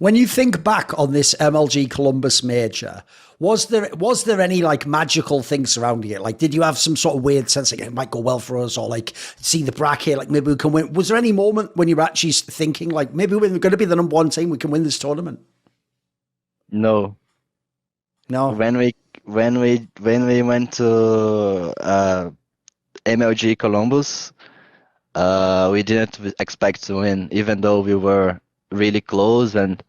When you think back on this MLG Columbus major, was there any like magical thing surrounding it? Like, did you have some sort of weird sense like it might go well for us, or like see the bracket, like maybe we can win? Was there any moment when you were actually thinking like maybe we're going to be the number one team, we can win this tournament? No. No. When we went to MLG Columbus, we didn't expect to win, even though we were really close and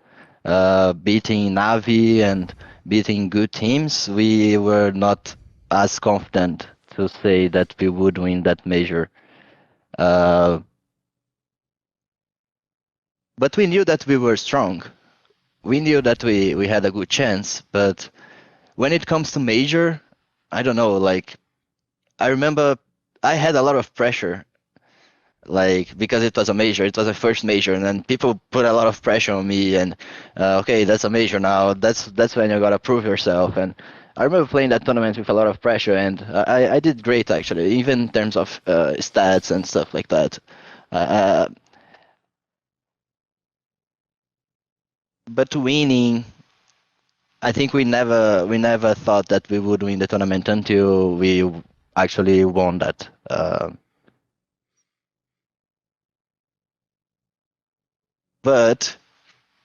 beating Navi and beating good teams. We were not as confident to say that we would win that major. Uh, but we knew that we were strong. We knew that we had a good chance. But when it comes to major, I don't know. Like, I remember I had a lot of pressure, like because it was a major, it was a first major, and then people put a lot of pressure on me. And okay, that's a major now. That's when you gotta prove yourself. And I remember playing that tournament with a lot of pressure, and I did great actually, even in terms of stats and stuff like that. Uh, but winning, I think we never thought that we would win the tournament until we actually won that. But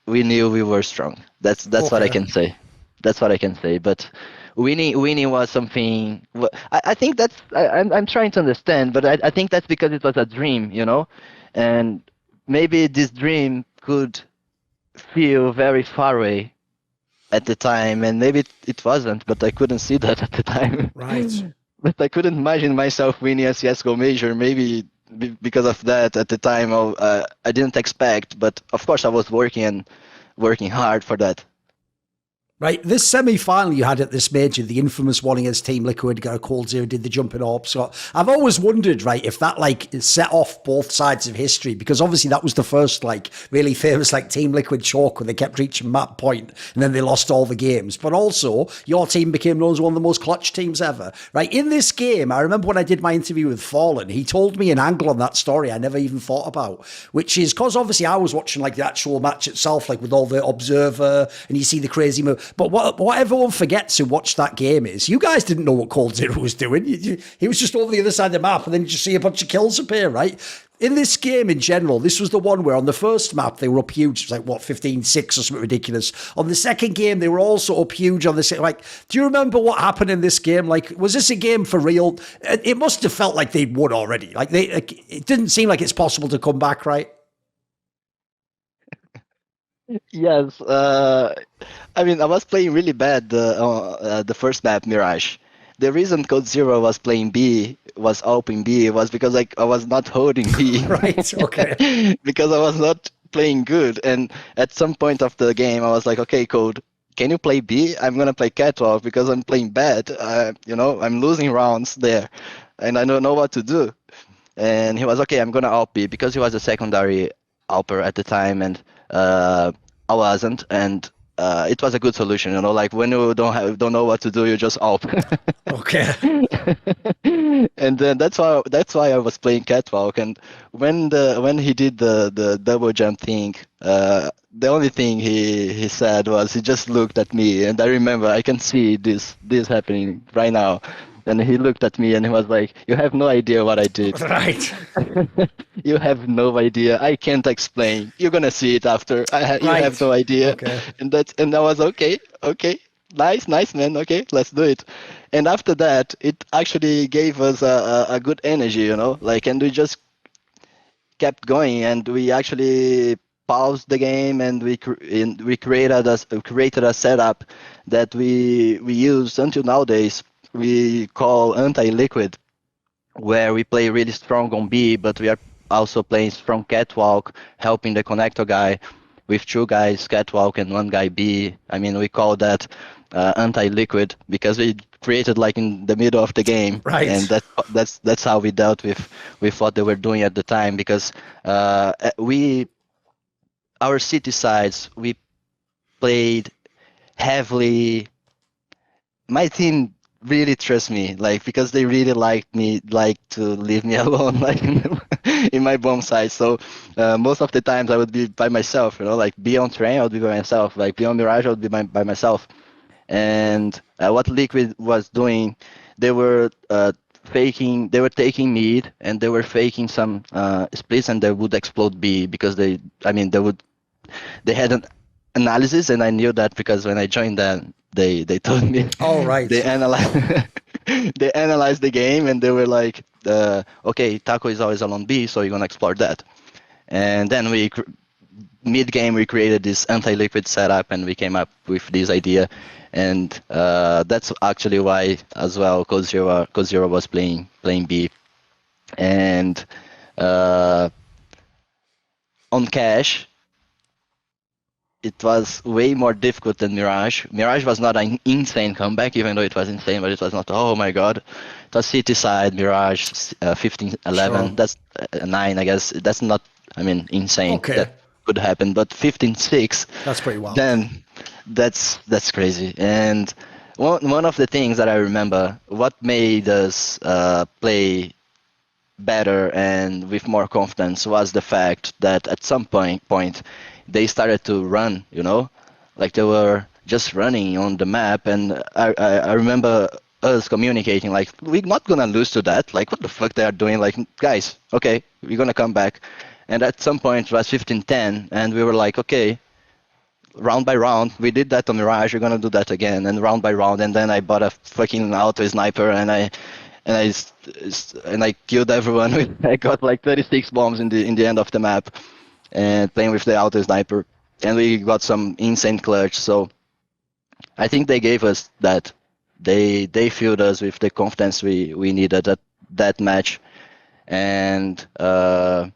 we knew we were strong. That's what I Okay. can say. That's what I can say. But winning was something. I think I'm trying to understand, but I think that's because it was a dream, and maybe this dream could feel very far away at the time, and maybe it wasn't, but I couldn't see that at the time. Right. But I couldn't imagine myself winning a CSGO major. Maybe because of that at the time, I didn't expect. But of course, I was working hard for that. Right, this semi-final you had at this major, the infamous one against Team Liquid, got a cold zero, did the jumping up. So I've always wondered, right, if that like set off both sides of history, because obviously that was the first like really famous like Team Liquid choke where they kept reaching map point and then they lost all the games. But also your team became known as one of the most clutch teams ever. Right, in this game, I remember when I did my interview with Fallen, he told me an angle on that story I never even thought about, which is because obviously I was watching like the actual match itself, like with all the observer, and you see the crazy move. But what everyone forgets who watched that game is you guys didn't know what Cold Zero was doing. He was just over the other side of the map, and then you just see a bunch of kills appear, right? In this game in general, this was the one where on the first map they were up huge. It was like, what, 15-6 or something ridiculous. On the second game, they were also up huge on the like, do you remember what happened in this game? Like, was this a game for real? It must have felt like they'd won already. Like, it didn't seem like it's possible to come back, right? Yes, I mean, I was playing really bad the first map, Mirage. The reason Code Zero was playing B, was open B, was because like I was not holding B. Right, okay. Because I was not playing good. And at some point of the game, I was like, okay, Code, can you play B? I'm gonna play Catwalk because I'm playing bad. I'm losing rounds there, and I don't know what to do. And he was okay. I'm gonna AWP B because he was a secondary AWPer at the time, and I wasn't, and it was a good solution. Like when you don't know what to do, you just AWP. Okay. And then that's why I was playing Catwalk. And when he did the double jump thing, the only thing he said was he just looked at me, and I remember I can see this happening right now. And he looked at me and he was like, "You have no idea what I did. Right. You have no idea. I can't explain. You're gonna see it after. You Right. have no idea." Okay. And I was okay, nice, man. Okay, let's do it. And after that, it actually gave us a good energy, like, and we just kept going, and we actually paused the game, and we created a setup that we use until nowadays. We call anti-liquid, where we play really strong on B, but we are also playing strong catwalk, helping the connector guy with two guys catwalk and one guy B. I mean, we call that anti-liquid because we created like in the middle of the game, Right. and that's how we dealt with what they were doing at the time. Because our city sides, we played heavily. My team really trust me, like, because they really like to leave me alone, like in my bomb site. So most of the times I would be by myself, like be on train, I would be by myself, like be on Mirage, I would be by myself. And what Liquid was doing, they were they were taking mid and they were faking some splits, and they would explode B because they had an analysis, and I knew that because when I joined them, they told me. Oh, right. They analyzed they analyzed the game, and they were like, okay, Taco is always alone B, so you're gonna explore that. And then mid game we created this anti-liquid setup, and we came up with this idea, and that's actually why as well Code Zero was playing B, and on cash it was way more difficult than Mirage. Mirage was not an insane comeback, even though it was insane, but it was not, oh my god. It was City side, Mirage, 15-11, sure. That's 9, I guess. That's not, insane. Okay. That could happen, but 15-6. That's pretty wild. Then that's crazy. And one of the things that I remember, what made us play better and with more confidence was the fact that at some point they started to run, like they were just running on the map. And I remember us communicating, like, we're not going to lose to that. Like, what the fuck they are doing? Like, guys, okay, we're going to come back. And at some point it was 15-10, and we were like, okay, round by round, we did that on Mirage, we're going to do that again, and round by round. And then I bought a fucking auto sniper, and I killed everyone. I got like 36 bombs in the end of the map, and playing with the auto sniper, and we got some insane clutch. So I think they gave us that. They filled us with the confidence we needed at that match, and that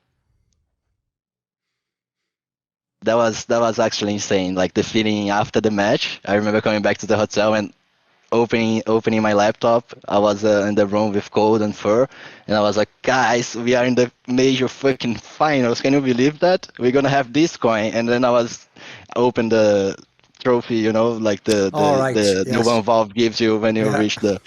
was actually insane. Like the feeling after the match, I remember coming back to the hotel and opening my laptop. I was in the room with Cold and Fur, and I was like, guys, we are in the major fucking finals. Can you believe that? We're gonna have this coin. And then I opened the trophy, like the one Valve gives you when you reach the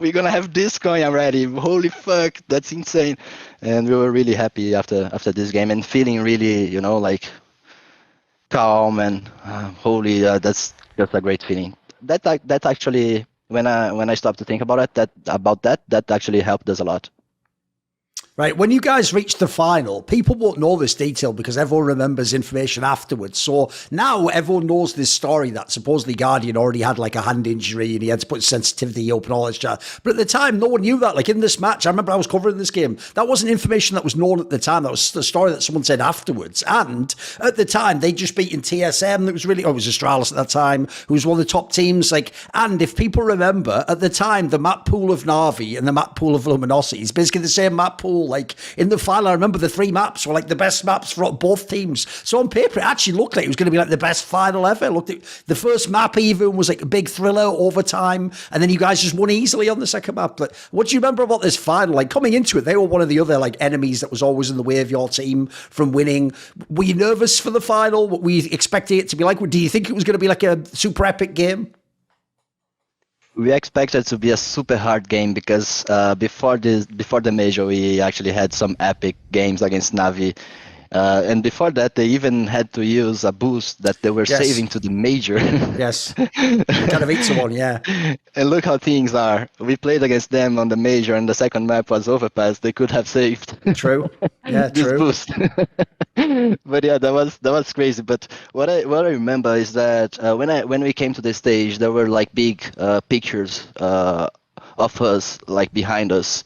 we're gonna have this coin already. Holy fuck, that's insane. And we were really happy after this game, and feeling really, like calm and holy. That's just a great feeling. That actually, when I stopped to think about it, that actually helped us a lot. Right, when you guys reached the final, people won't know this detail because everyone remembers information afterwards. So now everyone knows this story that supposedly Guardian already had like a hand injury and he had to put sensitivity up and all this jazz. But at the time, no one knew that. Like in this match, I remember I was covering this game. That wasn't information that was known at the time. That was the story that someone said afterwards. And at the time, they'd just beaten TSM. That was really, it was starlust at that time, who was one of the top teams. Like, and if people remember, at the time, the map pool of Na'Vi and the map pool of Luminosity is basically the same map pool. Like in the final, I remember the 3 maps were like the best maps for both teams. So on paper, it actually looked like it was going to be like the best final ever. It looked at the first map even was like a big thriller overtime, and then you guys just won easily on the second map. But what do you remember about this final? Like coming into it, they were one of the other like enemies that was always in the way of your team from winning. Were you nervous for the final? What were you expecting it to be like? Do you think it was going to be like a super epic game? We expected to be a super hard game because before the major, we actually had some epic games against Na'Vi. And before that, they even had to use a boost that they were saving to the major. Yes. Kind of eat someone, yeah. And look how things are. We played against them on the major, and the second map was overpass. They could have saved. True. Yeah, this true. boost. But yeah, that was crazy. But what I remember is that when we came to the stage, there were like big pictures of us like behind us.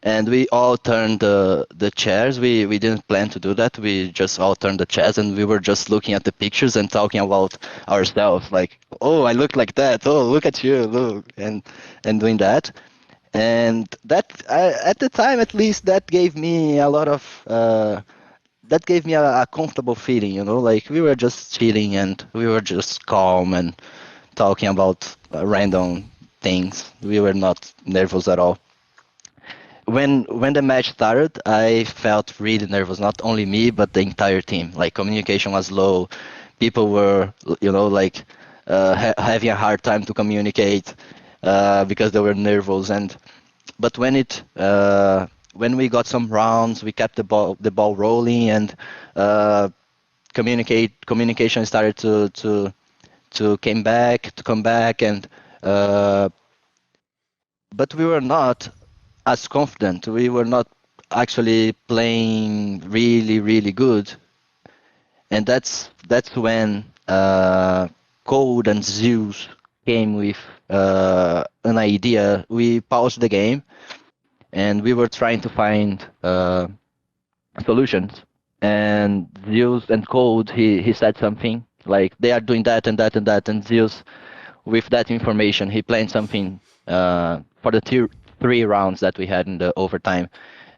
And we all turned the chairs. We didn't plan to do that. We just all turned the chairs, and we were just looking at the pictures and talking about ourselves. Like, oh, I look like that. Oh, look at you, look, and doing that. And that at the time, at least, that gave me a lot of that gave me a comfortable feeling. Like we were just chilling and we were just calm and talking about random things. We were not nervous at all. When the match started, I felt really nervous. Not only me, but the entire team. Like communication was low. People were, having a hard time to communicate. because they were nervous. But when we got some rounds, we kept the ball rolling, and communication started to come back, and but we were not as confident. We were not actually playing really good, and that's when Cold and Zeus came with an idea. We paused the game, and we were trying to find solutions. And Zeus and Cold, he said something like they are doing that and that and that, and Zeus, with that information, he planned something for the three rounds that we had in the overtime.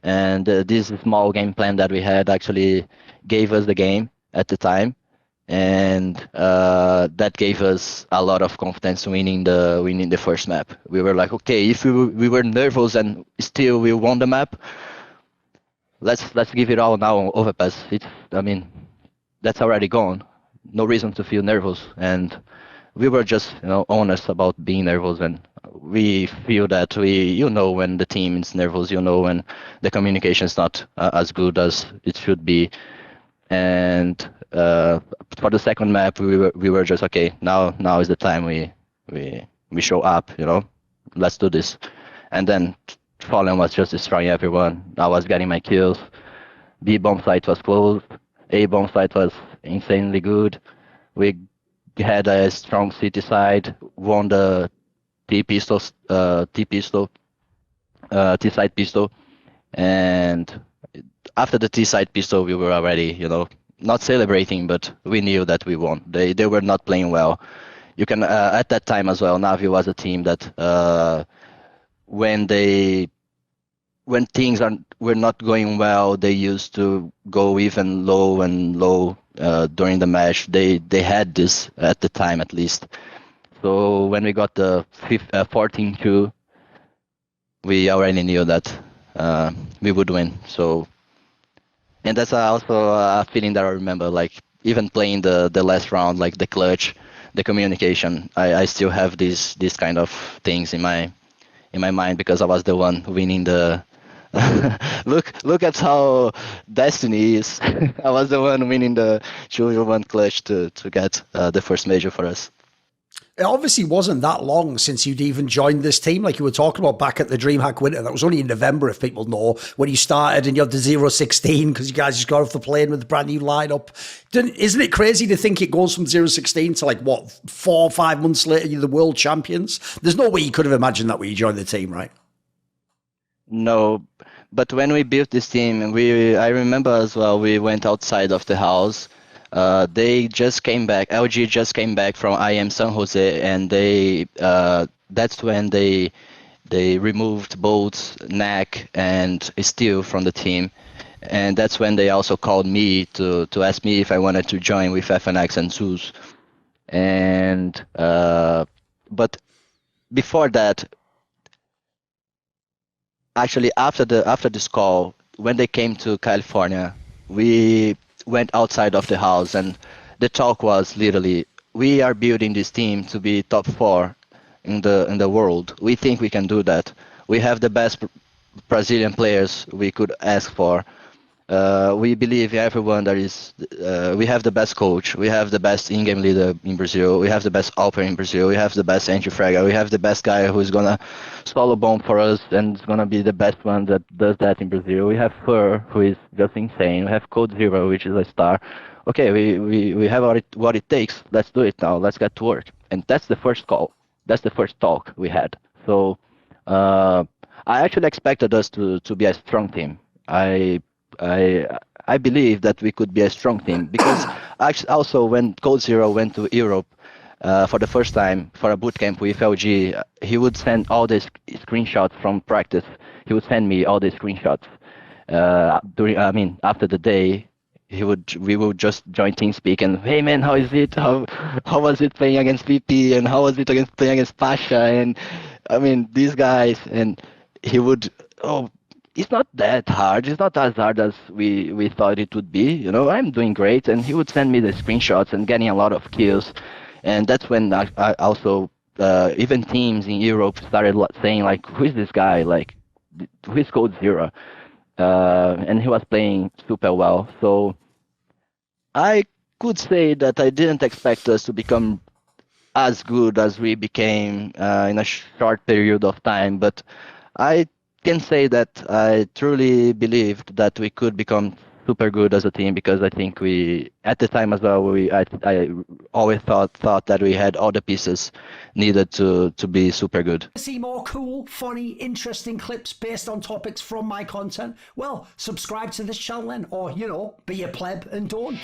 And this small game plan that we had actually gave us the game at the time, and that gave us a lot of confidence winning the first map. We were like, okay, if we were nervous and still we won the map, let's give it all now on overpass. That's already gone. No reason to feel nervous, and we were just honest about being nervous, and we feel that when the team is nervous, when the communication is not as good as it should be. And for the second map, we were just okay. Now is the time we show up. Let's do this. And then Fallen was just destroying everyone. I was getting my kills. B bomb site was closed. A bomb site was insanely good. We had a strong city side. Won the T side pistol, and after the T side pistol, we were already, not celebrating, but we knew that we won. They were not playing well. You can at that time as well. Navi was a team that when things were not going well, they used to go even low and low during the match. They had this at the time, at least. So when we got the 14-2, we already knew that we would win. So, and that's also a feeling that I remember, like even playing the last round, like the clutch, the communication. I still have these kind of things in my mind, because I was the one winning the. Look at how Destiny is. I was the one winning the 2v1 clutch to get the first major for us. It obviously wasn't that long since you'd even joined this team, like you were talking about back at the DreamHack Winter. That was only in November, if people know, when you started, and you had the 0-16 because you guys just got off the plane with a brand new lineup. Isn't it crazy to think it goes from 0-16 to, like, what, 4 or 5 months later, you're the world champions? There's no way you could have imagined that when you joined the team, right? No, but when we built this team, I remember as well, we went outside of the house. They just came back. LG just came back from IM San Jose, and that's when they removed both Knack and Steel from the team, and that's when they also called me to ask me if I wanted to join with FNX and Zeus. And but before that, actually after this call, when they came to California, we went outside of the house, and the talk was literally, we are building this team to be top 4 in the world. We think we can do that. We have the best Brazilian players we could ask for. We believe everyone that is. We have the best coach. We have the best in-game leader in Brazil. We have the best Alper in Brazil. We have the best entry fragger. We have the best guy who's gonna solo bomb for us and is gonna be the best one that does that in Brazil. We have Fur, who is just insane. We have Code Zero, which is a star. Okay, we have what it takes. Let's do it now. Let's get to work. And that's the first call. That's the first talk we had. So I actually expected us to be a strong team. I believe that we could be a strong team, because actually also when Code Zero went to Europe for the first time for a bootcamp with LG, he would send all the screenshots from practice. He would send me all the screenshots after the day. We would just join TeamSpeak and, hey man, how is it? How was it playing against VP, and how was it playing against Pasha? And I mean, these guys, and he would, it's not that hard. It's not as hard as we thought it would be. I'm doing great. And he would send me the screenshots and getting a lot of kills. And that's when I also even teams in Europe started saying like, who is this guy? Like, who is Code Zero? And he was playing super well. So I could say that I didn't expect us to become as good as we became in a short period of time, but I can say that I truly believed that we could become super good as a team, because I think we, at the time as well, I always thought that we had all the pieces needed to be super good. See more cool, funny, interesting clips based on topics from my content? Well, subscribe to this channel then, or, you know, be a pleb and don't.